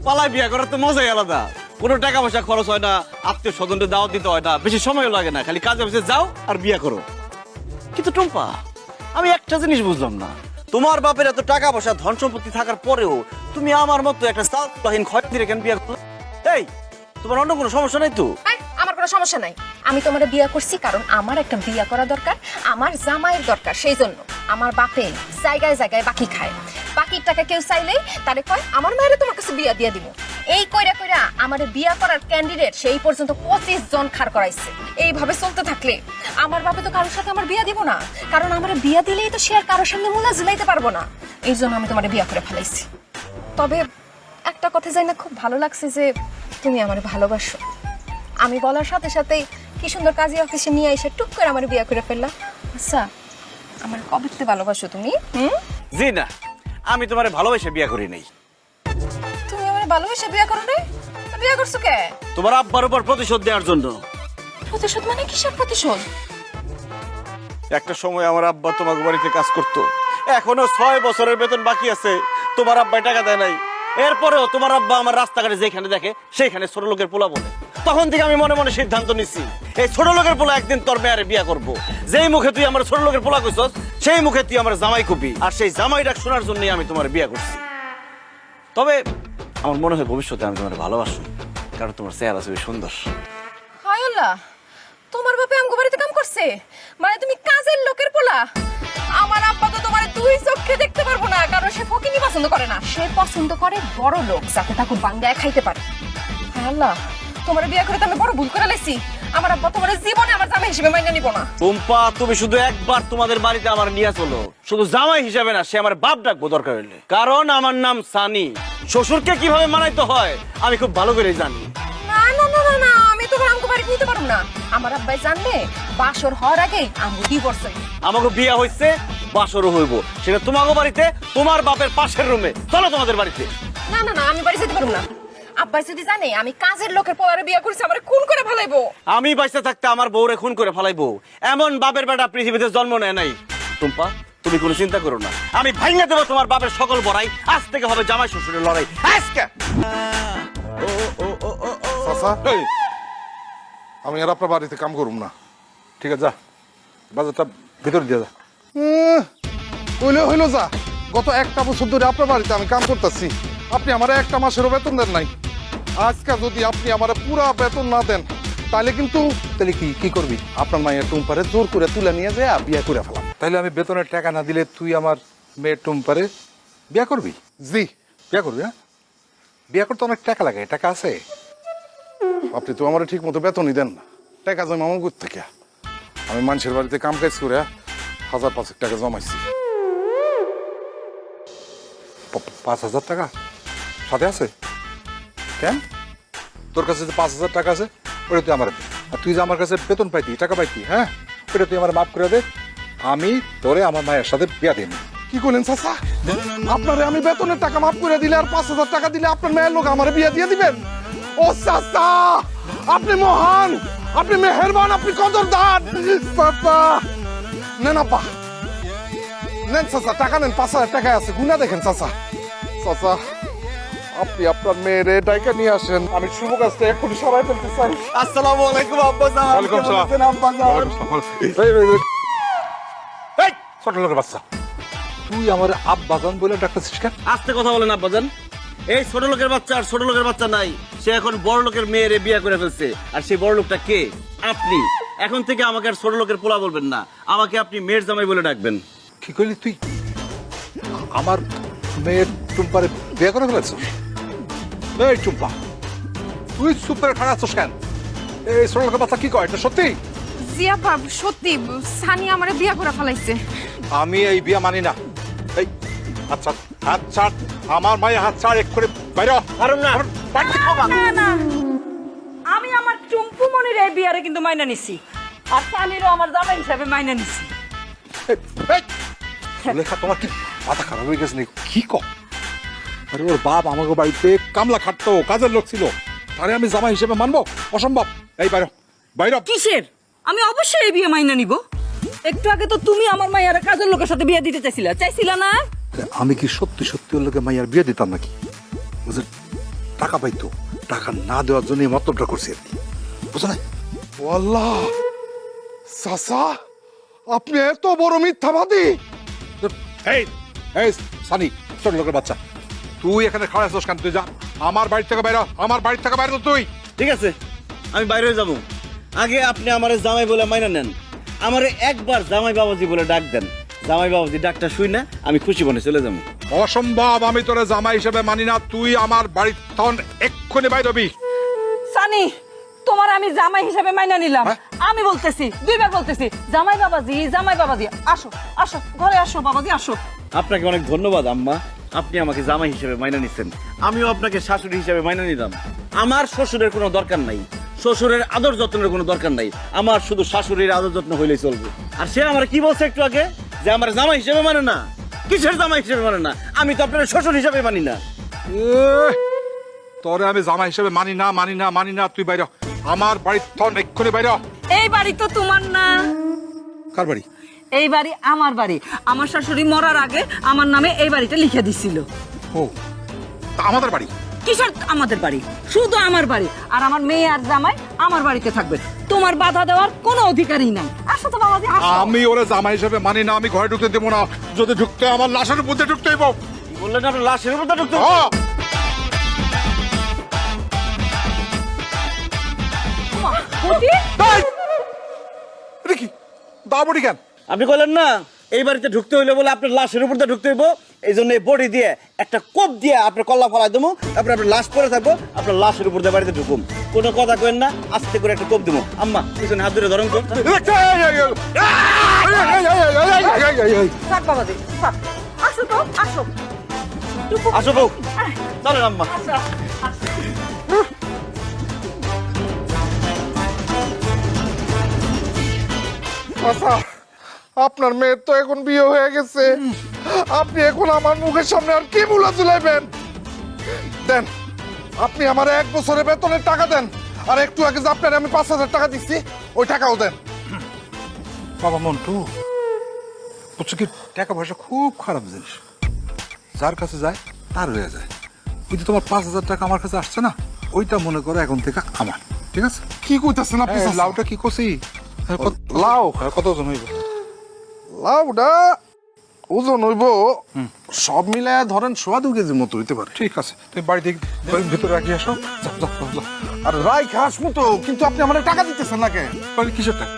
পালায় বিয়া করার তো মজাই আলাদা। কোনো টাকা পয়সা খরচ হয় না, আত্মীয় স্বজনদের দাওয়াত দিতে হয় না, বেশি সময় লাগে না, খালি কাজে অফিসে যাও আর বিয়া করো। কিন্তু টুম্পা, আমি একটা জিনিস বুঝলাম না, তোমার বাপের এত টাকা পয়সা ধন সম্পত্তি থাকার পরেও তুমি আমার মতো একটা সালহীন খয়রাতিরে কেন বিয়া করলে? এই, তোমার অন্য কোনো সমস্যা নাই তো? আমার কোনো সমস্যা নাই। আমি তোমার বিয়া করছি কারণ আমার একটা বিয়া করা দরকার, আমার জামাইয়ের দরকার। সেই জন্য আমার বাপে জায়গায় জায়গায় বাকি খায়। বাকির টাকা কেউ চাইলেই তারে কয় আমার মায়ের তোমার কাছে বিয়া দিয়ে দিব। এই কইরা কইরা আমার বিয়া করার ক্যান্ডিডেট সেই পর্যন্ত 25 জন খাড় করাইছে। এইভাবে চলতে থাকলে আমার বাপে তো কারোর সাথে আমার বিয়া দিব না, কারণ আমার বিয়া দিলেই তো সে আর কারোর সামনে মুলা ঝুলাইতে পারবো না। এই জন্য আমি তোমার বিয়া করে ফেলাইছি। তবে একটা কথা জানি না, খুব ভালো লাগছে যে তুমি আমার ভালোবাসো। আমি বলার সাথে সাথেই কি সুন্দর কাজী অফিসে নিয়ে এসে টুক করে আমার বিয়ে করে ফেললা। আচ্ছা, আমার কবে থেকে ভালোবাসো তুমি? জি না, আমি তোমারে ভালোবেসে বিয়া করি নাই। তুমি আমার ভালোবেসে বিয়ে করো নাই? তো বিয়ে করছো কে? তোমার আব্বার উপর প্রতিশোধ দেওয়ার জন্য। প্রতিশোধ মানে কিসের প্রতিশোধ? একটা সময় আমার আব্বা তোমার বাড়িতে কাজ করতো, এখনো 6 বছরের বেতন বাকি আছে, তোমার আব্বাই টাকা দেয় নাই। এরপরেও তোমার আব্বা আমার রাস্তাঘাটে যেখানে দেখে সেইখানে ছোট লোকের পোলা বলে। তখন থেকে আমি মনে মনে সিদ্ধান্ত নিছি, এই ছোট লোকের পোলা একদিন তোর মেয়ারে বিয়া করবো। যেই মুখে তুই আমার ছোট লোকের পোলা কইছস, সেই মুখে তুই আমার জামাই কবি। আর সেই জামাই ডাক শোনার জন্যই আমি তোমার বিয়া করছি। তবে আমার মনে হয় ভবিষ্যতে আমি তোমার ভালোবাসি, কারণ তোমার চেহারা খুবই সুন্দর। হায় আল্লাহ, তোমার বাপে আমগো বাড়িতে কাম করছে? মানে তুমি কাজের লোকের পোলা? আমার আব্বা তো তোমার দুই চোখে দেখতে পারবো না, কারণ সে ফকিনি পছন্দ করে না। সে পছন্দ করে বড় লোক, যাতে তাকে বাঙ্গায় খাইতে পারে। হায় আল্লাহ, তোমার বিয়ে করে তো আমি বড় ভুল করে লাইছি। আমার আব্বা তোমার জীবনে আমার জামাই হিসেবে মাইনে নিব না। টুম্পা, তুমি শুধু একবার তোমাদের বাড়িতে আমার নিয়ে চলো, শুধু জামাই হিসেবে না, সে আমার বাপ ডাকবো দরকার হইলে। কারণ আমার নাম সানি, শ্বশুরকে কিভাবে মানাইতে হয় আমি খুব ভালো করে জানি। না না না না না, আমি তোমার আমগো বাড়ি নিতে পারবো না। আমার আব্বাই জানলে বাসর হওয়ার আগেই আমগো ডিভোর্স হইবে। আমাকে বিয়া হইছে, বাসরও হইব, সেটা তোমাকে বাড়িতে, তোমার বাপের পাশের রুমে। চলো তোমাদের বাড়িতে। না না না, আমি বাড়ি যেতে পারবো না। আব্বাই যদি জানে আমি কাজের লোকের পোলারে বিয়ে করছি, আমারে খুন করে ফেলাইবো। আমি বাইসে থাকতে আমার বউরে খুন করে ফেলাইবো, এমন বাপের বেটা পৃথিবীতে জন্ম নেয় নাই। টুম্পা, তুমি কোনো চিন্তা করো না, আমি ভাঙিয়ে দেবো তোমার বাপের সকল বড়াই। আজ থেকে হবে জামাই শ্বশুরের লড়াই। আজকে চাচা, আমি আর আপনার বাড়িতে কাম করুম না। ঠিক আছে, যা বাজারটা ভিতরে দিয়ে যা। হইলো যা। গত 1টা বছর ধরে আপনার বাড়িতে আমি কাম করতেছি, আপনি আমার 1টা মাসেরও বেতন দেন নাই। আজকে যদি আপনি আমার পুরা বেতন না দেন, তাহলে কিন্তু তাহলে কি করবি? আপনার মায়ের টুম্পারে জোর করে তুলে নিয়ে যায় বিয়ে করে ফেলাম। তাহলে আমি বেতনের টাকা না দিলে তুই আমার মেয়ের টুম্পারে বিয়ে করবি? জি, বিয়ে করবি। হ্যাঁ, বিয়ে করতে অনেক টাকা লাগে, টাকা আছে? আপনি তো আমার ঠিক মতো বেতনই দেন না, টাকা জমা আমার কোথা থেকে? আমি মানুষের বাড়িতে কাম কাজ করে 1000-5 টাকা জমাইছি। 5000 টাকা সাথে আছে? কেন? তোর কাছে যে 5000 টাকা আছে ওটা তুই আমার দে। আর তুই যে আমার কাছে বেতন পাইতি, টাকা পাইতি, হ্যাঁ, ওটা তুই আমার মাফ করে দে। আমি তোরে আমার মায়ের সাথে বিয়া দিন। কি করলেন চাচা? আপনারে আমি বেতনের টাকা মাফ করে দিলে আর 5000 টাকা দিলে আপনার মেয়ের লোক আমার বিয়া দিয়ে দিবেন? ও চাচা, আপনি মহান, আপনি মেহেরবান, আপনি কদরদান। চাচা নেন, আপা নেন, চাচা টাকা নেন, 5000 টাকা আছে, গুনা দেখেন চাচা। চাচা, আপনি আপনার মেয়েরে ডাইকা নিয়ে আসেন, আমি শুভ কাজটা এক্ষুনি সবাই ফেলতে চাই। আসসালামু আলাইকুম আব্বাজান। ওয়ালাইকুম আসসালাম। কেমন আছেন আব্বাজান? এই ছোট লোকের বাচ্চা, তুই আমার আব্বাজান বলে ডাকতেছিস কেন? আস্তে কথা বলেন আব্বাজান। এই ছোট লোকের বাচ্চা আর ছোট লোকের বাচ্চা নাই, সে এখন বড় লোকের মেয়েরে বিয়ে করে ফেলছে। আর সেই বড় লোকটা কে? আপনি। এখন থেকে আমাকে আর ছোট লোকের পোলা বলবেন না, আমাকে আপনি মেয়ের জামাই বলে ডাকবেন। কি করলি তুই? আমার মেয়ের টুম্পারে বিয়ে করে ফেলেছিস? এই টুম্পা, তুই সুপার খারাপ আছিস কেন? এই ছোট লোকের বাচ্চা কি কয়, এটা সত্যি? জিয়া বাব, সত্যি সানি আমারে বিয়ে করে ফেলাইছে। আমি এই বিয়ে মানি না। এই আচ্ছা, হাত ছাড়, আমার মায়ের হাত ছাড়, এক্ষুনি বাইরে হ। কারণ না, না না, আমি আমার টুম্পু মনির এই বিয়ারে কিন্তু মাইনা নিছি, আর সানিরও আমার জামাই হিসাবে মাইনা নিছি। লেখা তোমার কি মাথা খারাপ হয়ে গেছে নাকি? কি কর? আরে ওর বাপ আমাকে বাড়িতে কামলা খাটতো, কাজের লোক ছিল, তারে আমি জামাই হিসেবে মানবো? অসম্ভব। এই বাইরে বাইরে। কিসের? আমি অবশ্যই এই বিয়ে মাইনা নিব। একটু আগে তো তুমি আমার মায়ের কাজের লোকের সাথে বিয়ে দিতে চাইছিলা না? আমি কি সত্যি সত্যি ওর লোকে মাইয়ার বিয়ে দিতাম নাকি? টাকা পাইতো, টাকা না দেওয়ার জন্য এই মতলবটা করছি আর কি, বুঝো না? আল্লাহ চাচা, আপনি এত বড় মিথ্যাবাদী! এই এই সানি, ছোট লোকের বাচ্চা, তুই এখানে খাওয়া আসছিস কেন? তুই যা আমার বাড়ি থেকে বাইরে, আমার বাড়ি থেকে বাইরে তুই। ঠিক আছে, আমি বাইরে যাব। আগে আপনি আমারে জামাই বলে মাইনা নেন, আমারে একবার জামাই বাবাজি বলে ডাক দেন। জামাই বাবাজি ডাকটা শুই না, আমি খুশি মনে চলে যাবো। অসম্ভব, আমি তোরে জামাই হিসেবে মানি না। তুই আমার বাড়ির তখন এক্ষুনি বাইরে হবি। সানি, তোমার আমি জামাই হিসাবে মাইনা নিলাম। আমি বলতেছি, দুইবার বলতেছি, জামাই বাবাজি, জামাই বাবাজি, আসো আসো ঘরে আসো বাবাজি, আসো। আপনাকে অনেক ধন্যবাদ আম্মা, আপনি আমাকে জামাই হিসেবে মাইনা নিচ্ছেন। আমিও আপনাকে শাশুড়ি হিসেবে মাইনা নিলাম। আমার শ্বশুরের কোনো দরকার নাই, শ্বশুরের আদর যত্নের কোনো দরকার নাই, আমার শুধু শাশুড়ির আদর যত্ন হইলেই চলবে। আর সে আমার কি বলছে একটু আগে, যে আমার জামাই হিসেবে মানে না। কিসের জামাই হিসেবে মানে না? আমি তো আপনার শ্বশুর হিসেবে মানি না। তোরে আমি জামাই হিসেবে মানি না, মানি না, মানি না। তুই বাইরে, আমার বাড়ির তখন এক্ষুনি বাইরে। এই বাড়ি তো তোমার না। কার বাড়ি? এই বাড়ি আমার বাড়ি। আমার শাশুড়ি মরার আগে আমার নামে এই বাড়িটা লিখে দিছিল। ও, তা আমাদের বাড়ি? কিসের আমাদের বাড়ি? শুধু আমার বাড়ি। আর আমার মেয়ে আর জামাই আমার বাড়িতে থাকবে, তোমার বাধা দেওয়ার কোনো অধিকারই নাই। আসো তো বাবাজি, আসো। আমি ওরে জামাই হিসেবে মানি না, আমি ঘরে ঢুকতে দেবো না। যদি ঢুকতে আমার লাশের মধ্যে ঢুকতে হইব। কি বললেন? আপনার লাশের উপর ঢুকতে হবে? হ্যাঁ। খুঁটি? এই! এটা কি দাবড়ি কেন? আপনি বললেন না এই বাড়িতে ঢুকতে হইলে বলে আপনার লাশের উপর দিয়ে ঢুকতে হইব, এই জন্য এই বডি দিয়ে একটা কোপ দিয়ে আপনার কল্লা ফলাই দেবো, তারপরে আপনার লাশ পরে থাকবো, আপনার লাশের উপর দিয়ে বাড়িতে ঢুকুম। কোনো কথা কেন না, আস্তে করে একটা কোপ দেবো। আম্মা পিছনে হাত ধরে ধরুন তো। থাক বাবাজি, থাক। আসো তো, আসো। আসো বউ, চলেন আম্মা। আসো, আসো। চাচা, আপনার মেয়ের তো এখন বিয়ে হয়ে গেছে, আপনি এখন আমার মুখের সামনে আর কি মুলা চুলাইবেন? দেন, আপনি আমার 1 বছরের বেতনের টাকা দেন, আর একটু আগে যে আপনার আমি 5,000 টাকা দিচ্ছি, ওই টাকাও দেন। বাবা মন্টু, বুঝছো কি, টাকা পয়সা খুব খারাপ জিনিস, যার কাছে যায় তার হয়ে যায়। ওই যে তোমার 5,000 টাকা আমার কাছে আসছে না, ওইটা মনে করো এখন থেকে আমার, ঠিক আছে? কি কইতাছেন আপনি? এই চাচা? লাউটা কি করছি? লাউ? কত ওজন হইব? লাউটা ওজন হইব সব মিলায় ধরেন 2.5 কেজি মতো হইতে পারে। ঠিক আছে, তুমি বাড়িতে ভিতরে রাখি আসো। যাও, যাও, যাও, যাও। আর রাই খাস মতো, কিন্তু আপনি আমার টাকা দিতেছেন না কেন? বাড়ি কিসের টাকা?